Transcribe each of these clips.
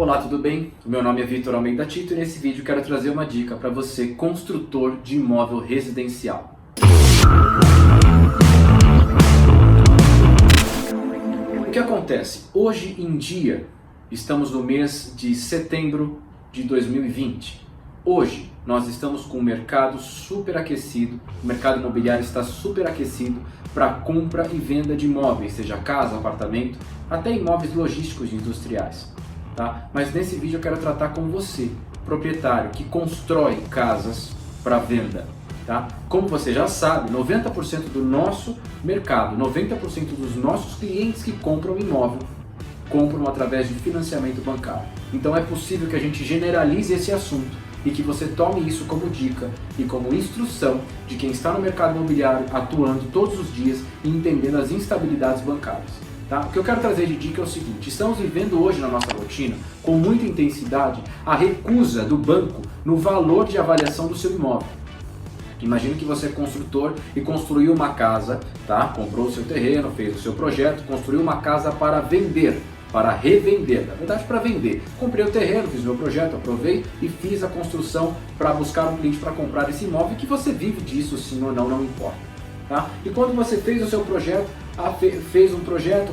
Olá, tudo bem? O meu nome é Vitor Almeida Tito e nesse vídeo quero trazer uma dica para você, construtor de imóvel residencial. O que acontece? Hoje em dia, estamos no mês de setembro de 2020. Hoje, nós estamos com o mercado superaquecido, o mercado imobiliário está superaquecido para compra e venda de imóveis, seja casa, apartamento, até imóveis logísticos e industriais. Tá? Mas nesse vídeo eu quero tratar com você, proprietário que constrói casas para venda. Tá? Como você já sabe, 90% do nosso mercado, 90% dos nossos clientes que compram imóvel, compram através de financiamento bancário. Então é possível que a gente generalize esse assunto e que você tome isso como dica e como instrução de quem está no mercado imobiliário atuando todos os dias e entendendo as instabilidades bancárias. Tá? O que eu quero trazer de dica é o seguinte: estamos vivendo hoje na nossa rotina, com muita intensidade, a recusa do banco no valor de avaliação do seu imóvel. Imagine que você é construtor e construiu uma casa, tá? Comprou o seu terreno, fez o seu projeto, construiu uma casa para vender, para revender, na verdade para vender. Comprei o terreno, fiz o meu projeto, aprovei e fiz a construção para buscar um cliente para comprar esse imóvel, que você vive disso sim ou não importa. Tá? E quando você fez o seu projeto,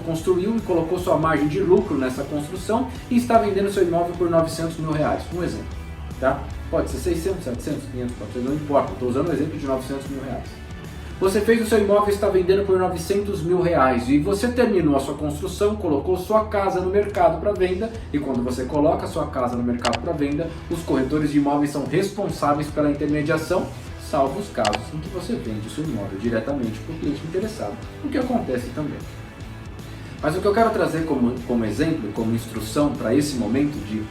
construiu e colocou sua margem de lucro nessa construção e está vendendo seu imóvel por R$900 mil, um exemplo. Tá? Pode ser 600, 700, 500, 400, não importa, estou usando o exemplo de R$900 mil. Você fez o seu imóvel e está vendendo por R$900 mil e você terminou a sua construção, colocou sua casa no mercado para venda e quando você coloca a sua casa no mercado para venda, os corretores de imóveis são responsáveis pela intermediação, salvo os casos em que você vende o seu imóvel diretamente para o cliente interessado, o que acontece também. Mas o que eu quero trazer como exemplo, como instrução para esse momento de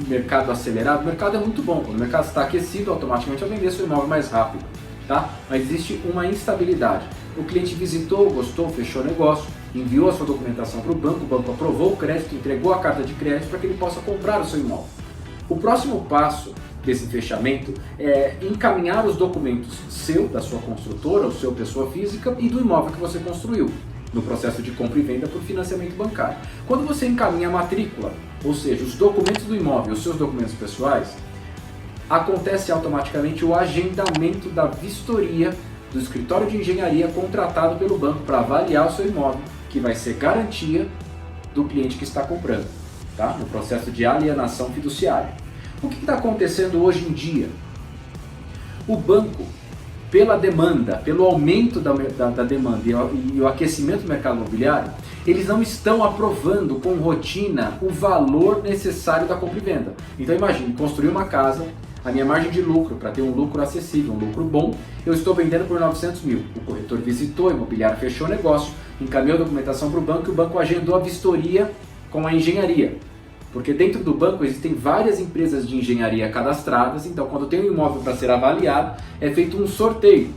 mercado acelerado, o mercado é muito bom, quando o mercado está aquecido, automaticamente vai vender seu imóvel mais rápido, tá? Mas existe uma instabilidade. O cliente visitou, gostou, fechou negócio, enviou a sua documentação para o banco aprovou o crédito, entregou a carta de crédito para que ele possa comprar o seu imóvel. O próximo passo desse fechamento é encaminhar os documentos da sua construtora, ou sua pessoa física e do imóvel que você construiu, no processo de compra e venda por financiamento bancário. Quando você encaminha a matrícula, ou seja, os documentos do imóvel, os seus documentos pessoais, acontece automaticamente o agendamento da vistoria do escritório de engenharia contratado pelo banco para avaliar o seu imóvel, que vai ser garantia do cliente que está comprando, tá? No processo de alienação fiduciária. O que está acontecendo hoje em dia? O banco, pela demanda, pelo aumento da demanda e o aquecimento do mercado imobiliário, eles não estão aprovando com rotina o valor necessário da compra e venda. Então imagine, construir uma casa, a minha margem de lucro, para ter um lucro acessível, um lucro bom, eu estou vendendo por R$900 mil. O corretor visitou, o imobiliário fechou o negócio, encaminhou a documentação para o banco e o banco agendou a vistoria com a engenharia. Porque dentro do banco existem várias empresas de engenharia cadastradas, então quando tem um imóvel para ser avaliado, é feito um sorteio.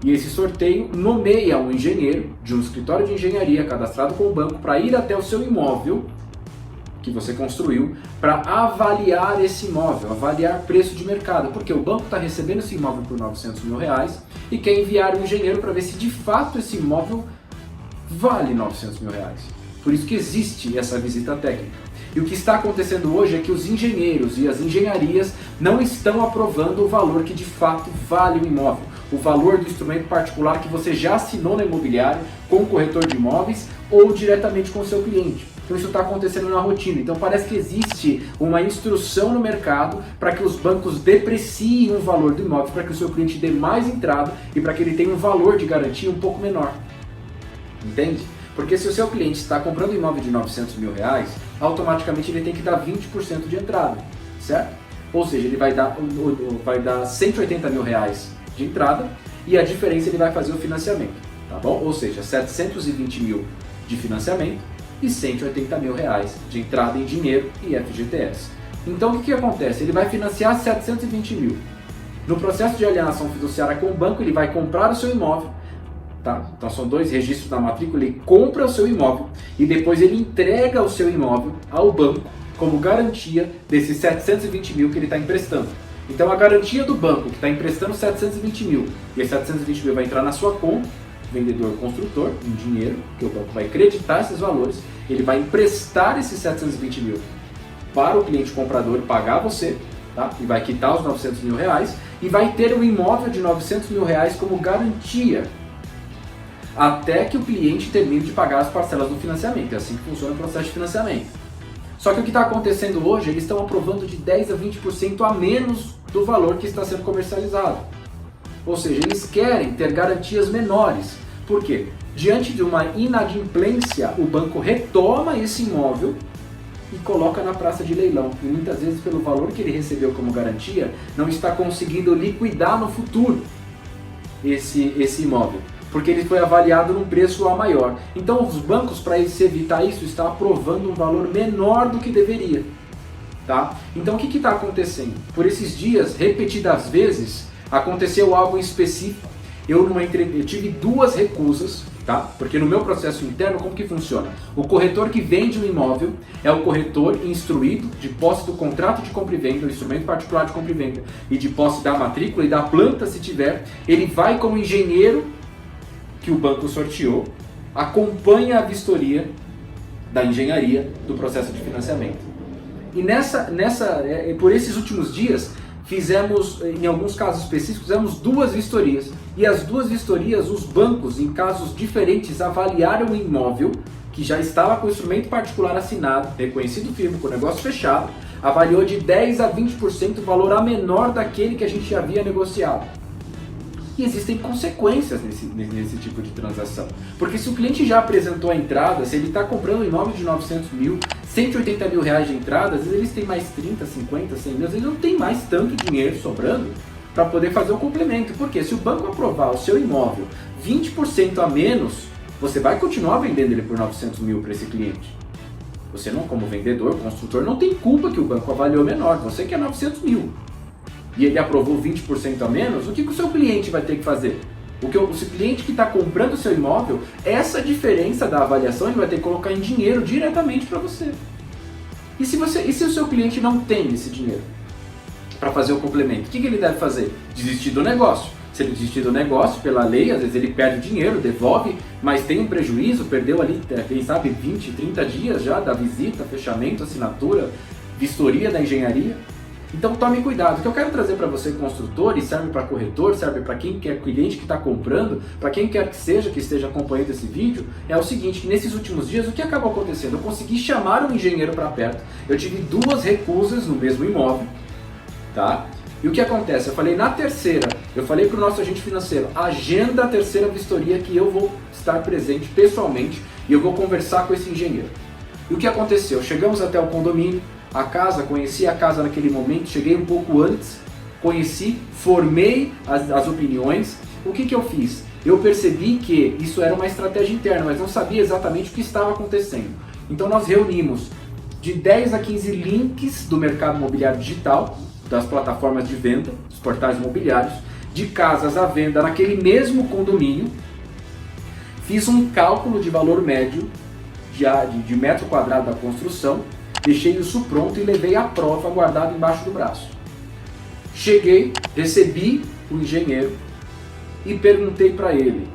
E esse sorteio nomeia um engenheiro de um escritório de engenharia cadastrado com o banco para ir até o seu imóvel que você construiu para avaliar esse imóvel, avaliar preço de mercado. Porque o banco está recebendo esse imóvel por R$900 mil e quer enviar um engenheiro para ver se de fato esse imóvel vale R$900 mil. Por isso que existe essa visita técnica. E o que está acontecendo hoje é que os engenheiros e as engenharias não estão aprovando o valor que de fato vale o imóvel, o valor do instrumento particular que você já assinou na imobiliária com o corretor de imóveis ou diretamente com o seu cliente. Então isso está acontecendo na rotina. Então parece que existe uma instrução no mercado para que os bancos depreciem o valor do imóvel, para que o seu cliente dê mais entrada e para que ele tenha um valor de garantia um pouco menor. Entende? Porque se o seu cliente está comprando um imóvel de R$900 mil, automaticamente ele tem que dar 20% de entrada, certo? Ou seja, ele vai dar R$180 mil de entrada e a diferença ele vai fazer o financiamento, tá bom? Ou seja, 720 mil de financiamento e R$180 mil de entrada em dinheiro e FGTS. Então o que acontece? Ele vai financiar 720 mil. No processo de alienação fiduciária com o banco, ele vai comprar o seu imóvel. Tá? Então são dois registros na matrícula, ele compra o seu imóvel e depois ele entrega o seu imóvel ao banco como garantia desses 720 mil que ele está emprestando. Então a garantia do banco que está emprestando 720 mil e esses 720 mil vai entrar na sua conta, vendedor construtor, em dinheiro, que o banco vai creditar esses valores, ele vai emprestar esses 720 mil para o cliente comprador pagar você, tá? E vai quitar os 900 mil reais e vai ter um imóvel de 900 mil reais como garantia até que o cliente termine de pagar as parcelas do financiamento. É assim que funciona o processo de financiamento. Só que o que está acontecendo hoje, eles estão aprovando de 10 a 20% a menos do valor que está sendo comercializado. Ou seja, eles querem ter garantias menores. Por quê? Diante de uma inadimplência, o banco retoma esse imóvel e coloca na praça de leilão. E muitas vezes, pelo valor que ele recebeu como garantia, não está conseguindo liquidar no futuro esse imóvel, porque ele foi avaliado num preço a maior. Então os bancos, para se evitar isso, estão aprovando um valor menor do que deveria. Tá? Então o que está acontecendo? Por esses dias, repetidas vezes, aconteceu algo específico. Eu tive 2 recusas, tá? Porque no meu processo interno, como que funciona? O corretor que vende um imóvel é o corretor instruído de posse do contrato de compra e venda, o instrumento particular de compra e venda, e de posse da matrícula e da planta, se tiver. Ele vai como engenheiro que o banco sorteou, acompanha a vistoria da engenharia do processo de financiamento. E por esses últimos dias, fizemos, em alguns casos específicos, fizemos 2 vistorias. E as 2 vistorias, os bancos, em casos diferentes, avaliaram o imóvel, que já estava com o instrumento particular assinado, reconhecido firme, com o negócio fechado, avaliou de 10 a 20% o valor a menor daquele que a gente já havia negociado. E existem consequências nesse tipo de transação. Porque se o cliente já apresentou a entrada, se ele está comprando um imóvel de 900 mil, 180 mil reais de entrada, às vezes eles têm mais 30, 50, 100 mil, às vezes não tem mais tanto dinheiro sobrando para poder fazer o complemento. Porque se o banco aprovar o seu imóvel 20% a menos, você vai continuar vendendo ele por 900 mil para esse cliente. Você não, como vendedor, construtor, não tem culpa que o banco avaliou menor, você quer 900 mil. E ele aprovou 20% a menos, o que o seu cliente vai ter que fazer? O cliente que está comprando o seu imóvel, essa diferença da avaliação ele vai ter que colocar em dinheiro diretamente para você. E se o seu cliente não tem esse dinheiro para fazer o complemento, o que ele deve fazer? Desistir do negócio. Se ele desistir do negócio, pela lei, às vezes ele perde o dinheiro, devolve, mas tem um prejuízo, perdeu ali, quem sabe, 20, 30 dias já da visita, fechamento, assinatura, vistoria da engenharia. Então tome cuidado. O que eu quero trazer para você, construtor, e serve para corretor, serve para quem quer, cliente que está comprando, para quem quer que esteja acompanhando esse vídeo, é o seguinte, que nesses últimos dias, o que acabou acontecendo? Eu consegui chamar um engenheiro para perto, eu tive 2 recusas no mesmo imóvel, tá? E o que acontece? Eu falei na terceira, eu falei para o nosso agente financeiro, agenda a terceira vistoria que eu vou estar presente pessoalmente e eu vou conversar com esse engenheiro. E o que aconteceu? Chegamos até o condomínio, a casa, conheci a casa naquele momento, cheguei um pouco antes, conheci, formei as opiniões. O que eu fiz? Eu percebi que isso era uma estratégia interna, mas não sabia exatamente o que estava acontecendo. Então nós reunimos de 10 a 15 links do mercado imobiliário digital, das plataformas de venda, dos portais imobiliários, de casas à venda naquele mesmo condomínio. Fiz um cálculo de valor médio de metro quadrado da construção, deixei isso pronto e levei a prova guardada embaixo do braço. Cheguei, recebi o engenheiro e perguntei para ele,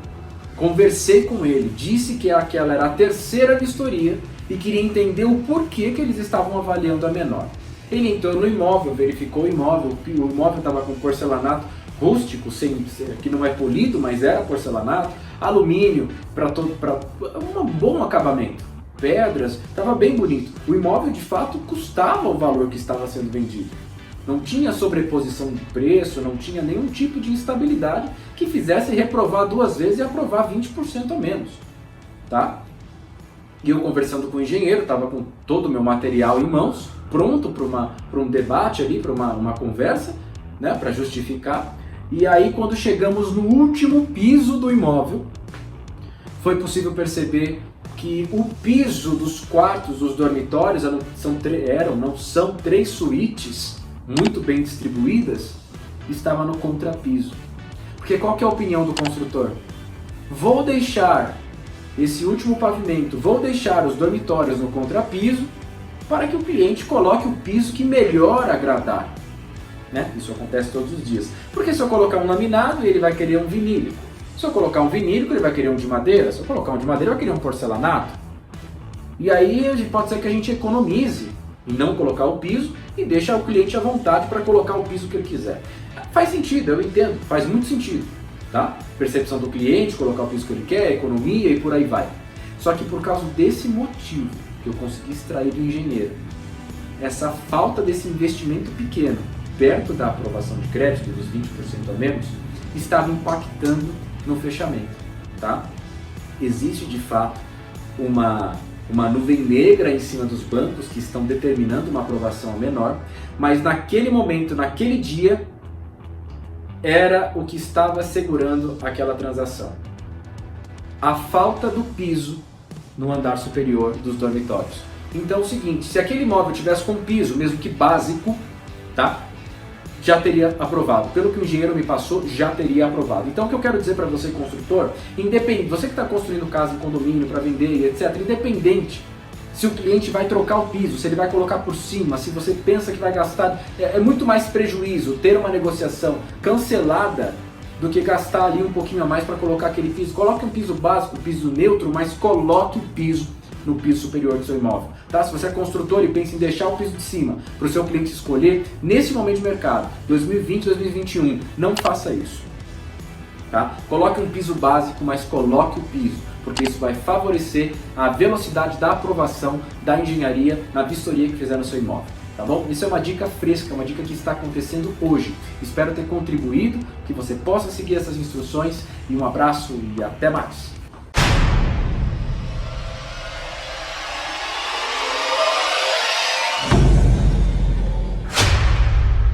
conversei com ele, disse que aquela era a terceira vistoria e queria entender o porquê que eles estavam avaliando a menor. Ele entrou no imóvel, verificou o imóvel estava com porcelanato rústico, que não é polido, mas era porcelanato, alumínio, para um bom acabamento. Pedras, estava bem bonito. O imóvel de fato custava o valor que estava sendo vendido. Não tinha sobreposição de preço, não tinha nenhum tipo de instabilidade que fizesse reprovar 2 vezes e aprovar 20% a menos. Tá? E eu conversando com o engenheiro, estava com todo o meu material em mãos, pronto para um debate ali, para uma conversa, né, para justificar. E aí quando chegamos no último piso do imóvel, foi possível perceber que o piso dos quartos, dos dormitórios, são 3 suítes muito bem distribuídas, estava no contrapiso. Porque qual que é a opinião do construtor? Vou deixar esse último pavimento, vou deixar os dormitórios no contrapiso para que o cliente coloque o piso que melhor agradar. Né? Isso acontece todos os dias. Porque se eu colocar um laminado, ele vai querer um vinílico. Se eu colocar um vinílico, ele vai querer um de madeira. Se eu colocar um de madeira, ele vai querer um porcelanato. E aí pode ser que a gente economize em não colocar o piso e deixa o cliente à vontade para colocar o piso que ele quiser. Faz sentido, eu entendo, faz muito sentido, tá? Percepção do cliente, colocar o piso que ele quer, economia e por aí vai. Só que por causa desse motivo que eu consegui extrair do engenheiro, essa falta desse investimento pequeno, perto da aprovação de crédito, dos 20% a menos, estava impactando no fechamento, tá? Existe de fato uma nuvem negra em cima dos bancos que estão determinando uma aprovação menor, mas naquele momento, naquele dia, era o que estava segurando aquela transação. A falta do piso no andar superior dos dormitórios. Então é o seguinte, se aquele imóvel tivesse com piso, mesmo que básico, tá? Já teria aprovado. Pelo que o engenheiro me passou, já teria aprovado. Então o que eu quero dizer para você, construtor, independente, você que está construindo casa em condomínio para vender, etc., independente se o cliente vai trocar o piso, se ele vai colocar por cima, se você pensa que vai gastar, é muito mais prejuízo ter uma negociação cancelada do que gastar ali um pouquinho a mais para colocar aquele piso. Coloque um piso básico, um piso neutro, mas coloque o piso no piso superior do seu imóvel. Tá? Se você é construtor e pensa em deixar o piso de cima para o seu cliente escolher, nesse momento de mercado, 2020, 2021, não faça isso. Tá? Coloque um piso básico, mas coloque o piso, porque isso vai favorecer a velocidade da aprovação da engenharia na vistoria que fizer no seu imóvel. Tá bom? Isso é uma dica fresca, uma dica que está acontecendo hoje. Espero ter contribuído, que você possa seguir essas instruções e um abraço e até mais!